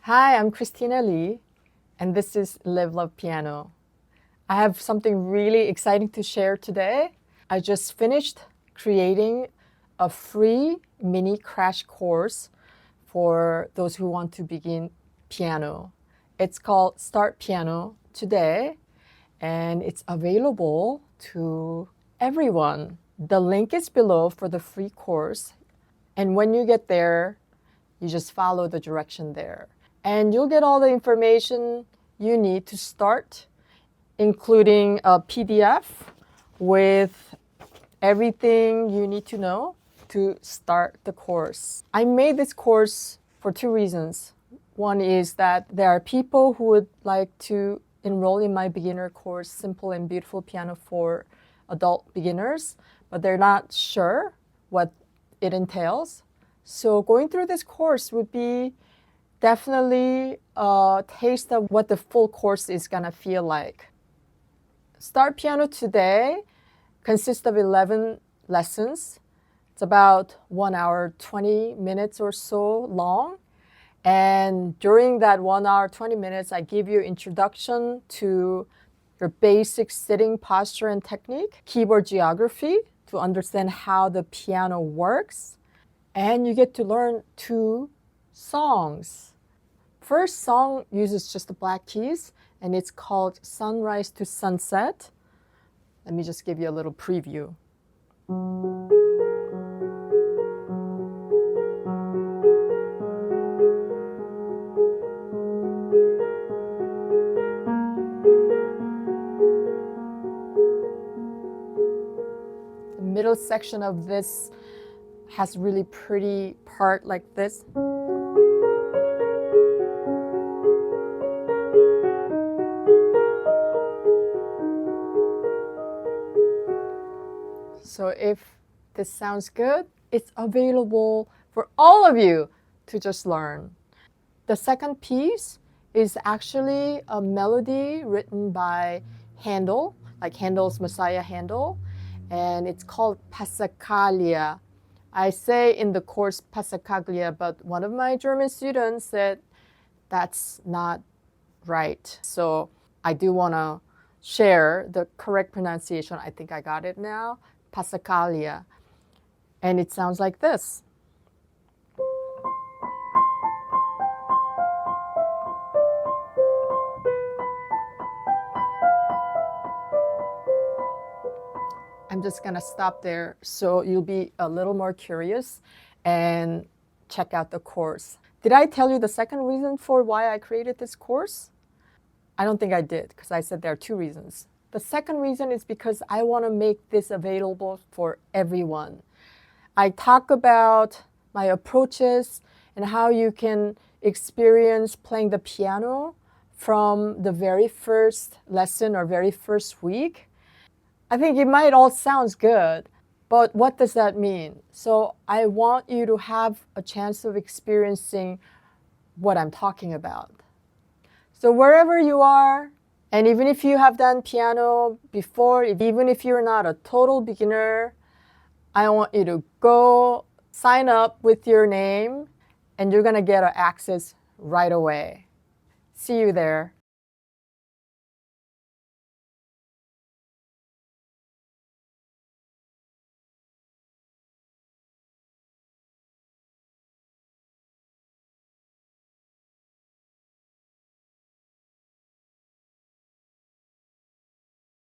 Hi, I'm Kristina Lee, and this is Live Love Piano. I have something really exciting to share today. I just finished creating a free mini crash course for those who want to begin piano. It's called Start Piano Today, and it's available to everyone. The link is below for the free course, and when you get there, you just follow the direction there. And you'll get all the information you need to start, including a PDF with everything you need to know to start the course. I made this course for two reasons. One is that there are people who would like to enroll in my beginner course, Simple and Beautiful Piano for Adult Beginners, but they're not sure what it entails. So going through this course would be definitely a taste of what the full course is gonna feel like. Start Piano Today consists of 11 lessons. It's about 1 hour, 20 minutes or so long. And during that 1 hour, 20 minutes, I give you introduction to your basic sitting posture and technique, keyboard geography to understand how the piano works, and you get to learn 2 songs. First song uses just the black keys, and it's called Sunrise to Sunset. Let me just give you a little preview. The middle section of this has really pretty part like this. So if this sounds good, it's available for all of you to just learn. The second piece is actually a melody written by Handel, like Handel's Messiah Handel, and it's called Passacaglia. I say in the course Passacaglia, but one of my German students said that's not right. So I do want to share the correct pronunciation. I think I got it now. Passacaglia. And it sounds like this. I'm just gonna stop there so you'll be a little more curious and check out the course. Did I tell you the second reason for why I created this course? I don't think I did, because I said there are 2 reasons. The second reason is because I want to make this available for everyone. I talk about my approaches and how you can experience playing the piano from the very first lesson or very first week. I think it might all sound good, but what does that mean? So I want you to have a chance of experiencing what I'm talking about. So wherever you are, and even if you have done piano before, even if you're not a total beginner, I want you to go sign up with your name, and you're gonna get access right away. See you there.